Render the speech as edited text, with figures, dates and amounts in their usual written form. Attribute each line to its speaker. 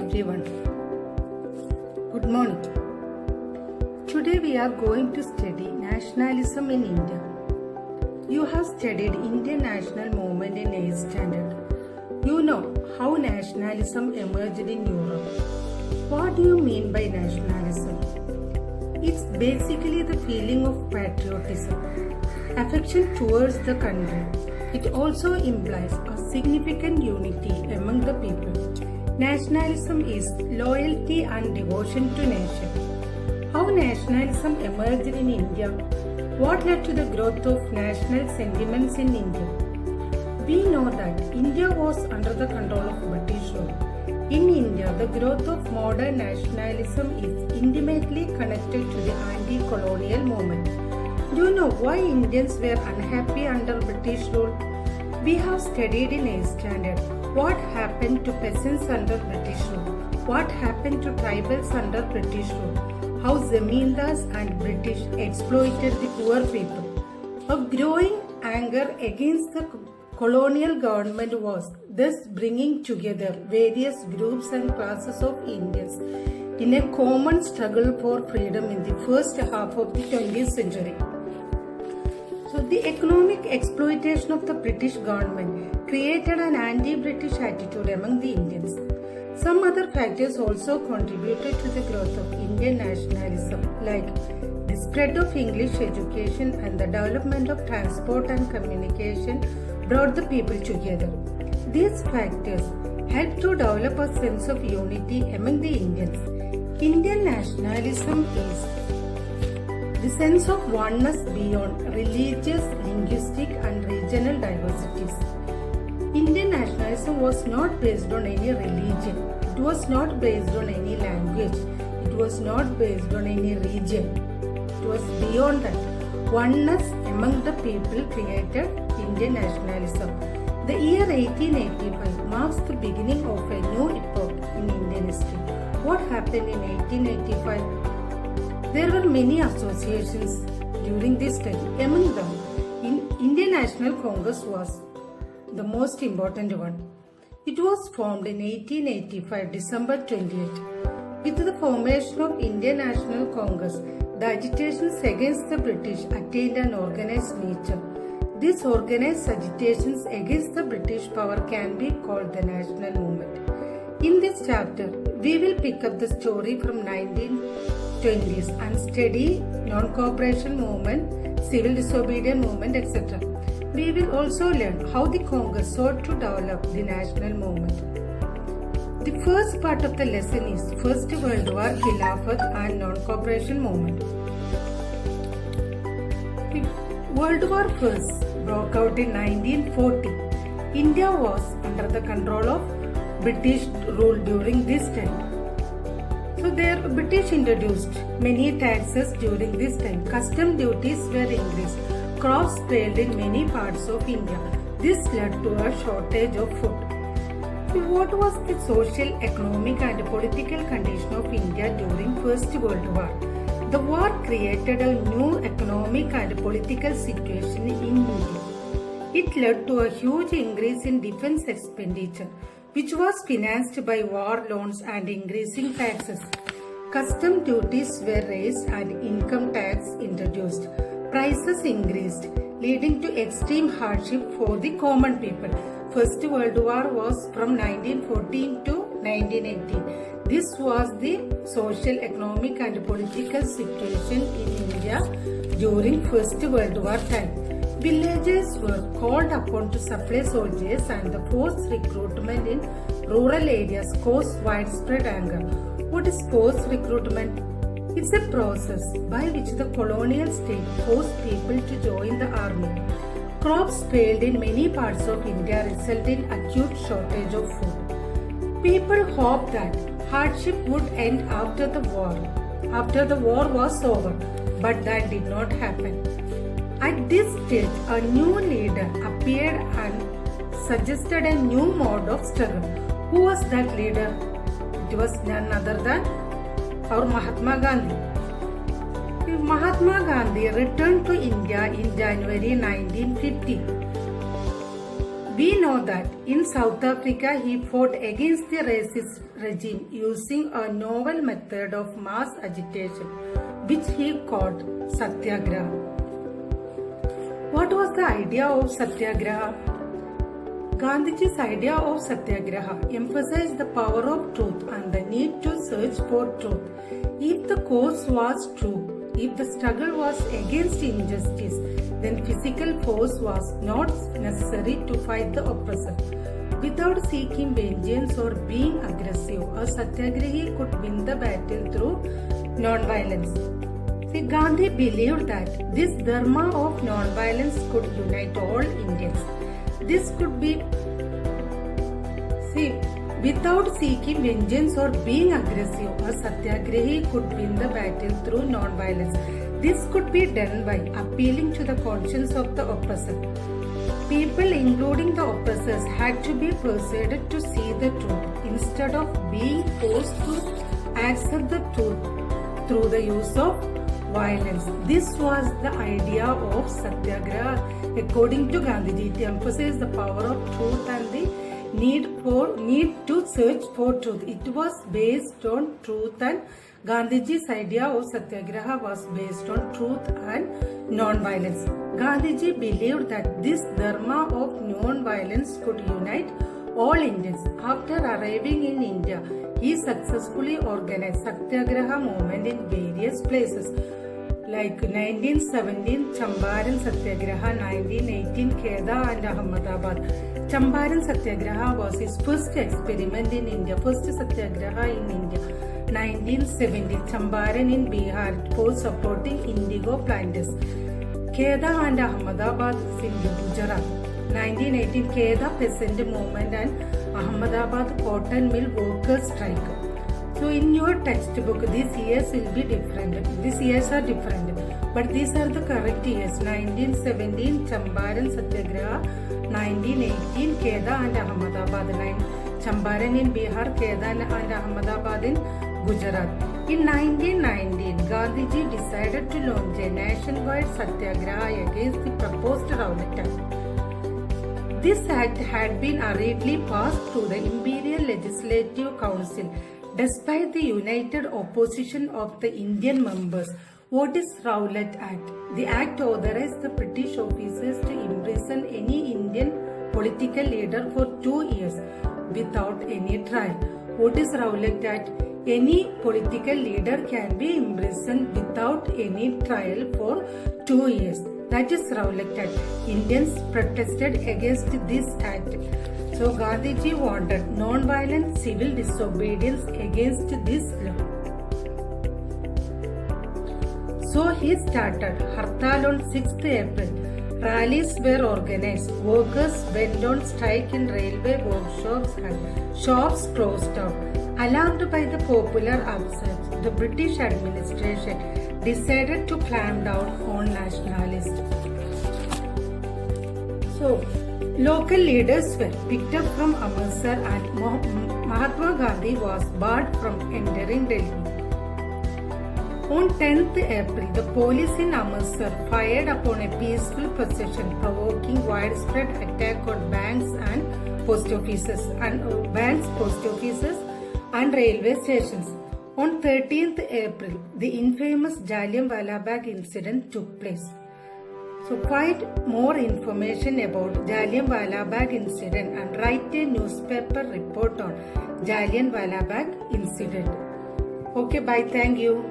Speaker 1: everyone. Good morning. Today we are going to study nationalism in India. You have studied Indian national movement in 8th standard. You know how nationalism emerged in Europe. What do you mean by nationalism? It's basically the feeling of patriotism, affection towards the country. It also implies a significant unity among the people. Nationalism is loyalty and devotion to nation. How nationalism emerged in India? What led to the growth of national sentiments in India? We know that India was under the control of British rule. In India, the growth of modern nationalism is intimately connected to the anti-colonial movement. Do you know why Indians were unhappy under British rule? We have studied in 8th standard what happened to peasants under British rule, what happened to tribals under British rule, how zamindars and British exploited the poor people. A growing anger against the colonial government was thus bringing together various groups and classes of Indians in a common struggle for freedom in the first half of the 20th century. So the economic exploitation of the British government created an anti-British attitude among the Indians. Some other factors also contributed to the growth of Indian nationalism, like the spread of English education and the development of transport and communication brought the people together. These factors helped to develop a sense of unity among the Indians. Indian nationalism is the sense of oneness beyond religious, linguistic and regional diversities. Indian nationalism was not based on any religion. It was not based on any language. It was not based on any region. It was beyond that. Oneness among the people created Indian nationalism. The year 1885 marks the beginning of a new epoch in Indian history. What happened in 1885? There were many associations during this time. Among them, Indian National Congress was the most important one. It was formed in 1885, December 28. With the formation of Indian National Congress, the agitations against the British attained an organized nature. These organized agitations against the British power can be called the national movement. In this chapter, we will pick up the story from 1920s and study non-cooperation movement, civil disobedience movement, etc. We will also learn how the Congress sought to develop the national movement. The first part of the lesson is First World War, Khilafat and non-cooperation movement. World War I broke out in 1940. India was under the control of British rule during this time. So the British introduced many taxes during this time. Custom duties were increased. Crops failed in many parts of India. This led to a shortage of food. So what was the social, economic and political condition of India during First World War? The war created a new economic and political situation in India. It led to a huge increase in defense expenditure, which was financed by war loans and increasing taxes. Custom duties were raised and income tax introduced. Prices increased, leading to extreme hardship for the common people. First World War was from 1914 to 1918. This was the social, economic and political situation in India during First World War time. Villagers were called upon to supply soldiers and the forced recruitment in rural areas caused widespread anger. What is forced recruitment? It's a process by which the colonial state forced people to join the army. Crops failed in many parts of India, resulting in acute shortage of food. People hoped that hardship would end after the war was over, but that did not happen. At this stage, a new leader appeared and suggested a new mode of struggle. Who was that leader? It was none other than our Mahatma Gandhi. Mahatma Gandhi returned to India in January 1950. We know that in South Africa he fought against the racist regime using a novel method of mass agitation, which he called Satyagraha. What was the idea of Satyagraha? Gandhiji's idea of Satyagraha emphasized the power of truth and the need to search for truth. If the cause was true, if the struggle was against injustice, then physical force was not necessary to fight the oppressor. Without seeking vengeance or being aggressive, a Satyagrahi could win the battle through non-violence. See, Gandhi believed that this dharma of non-violence could unite all Indians. This could be, without seeking vengeance or being aggressive, a Satyagrahi could win the battle through non-violence. This could be done by appealing to the conscience of the oppressor. People, including the oppressors, had to be persuaded to see the truth instead of being forced to accept the truth through the use of violence. This was the idea of Satyagraha. According to Gandhiji, it emphasized the power of truth and the need to search for truth. It was based on truth, and Gandhiji's idea of Satyagraha was based on truth and non-violence. Gandhiji believed that this dharma of non-violence could unite all Indians. After arriving in India, he successfully organized Satyagraha movement in various places like 1917 Champaran Satyagraha, 1918 Kheda and Ahmedabad. Champaran Satyagraha was his first experiment in India, first Satyagraha in India. 1970 Champaran in Bihar for supporting indigo planters. Kheda and Ahmedabad in Gujarat. 1918 Kheda peasant movement and Ahmedabad cotton mill workers strike. So in your textbook, these years will be different. These years are different, but these are the correct years. 1917 Champaran Satyagraha, 1918 Kheda and Ahmedabad. Champaran in Bihar, Kheda and Ahmedabad in Gujarat. In 1919, Gandhiji decided to launch a nationwide Satyagraha against the proposed Rowlatt Act. This act had been hurriedly passed through the Imperial Legislative Council despite the united opposition of the Indian members. What is Rowlatt Act? The act authorized the British officers to imprison any Indian political leader for 2 years without any trial. What is Rowlatt Act? Any political leader can be imprisoned without any trial for 2 years. That is Rowlatt Act. Indians protested against this act. So Gandhiji wanted non-violent civil disobedience against this law. So he started Hartal on 6th April. Rallies were organized. Workers went on strike in railway workshops and shops closed down. Alarmed by the popular upset, the British administration decided to clamp down on nationalists. So, local leaders were picked up from Amritsar and Mahatma Gandhi was barred from entering Delhi. On 10th April, the police in Amritsar fired upon a peaceful procession, provoking widespread attack on banks, post offices and railway stations. On 13th April, the infamous Jallianwala Bagh incident took place. So find more information about Jallianwala Bagh incident and write a newspaper report on Jallianwala Bagh incident. Okay, bye. Thank you.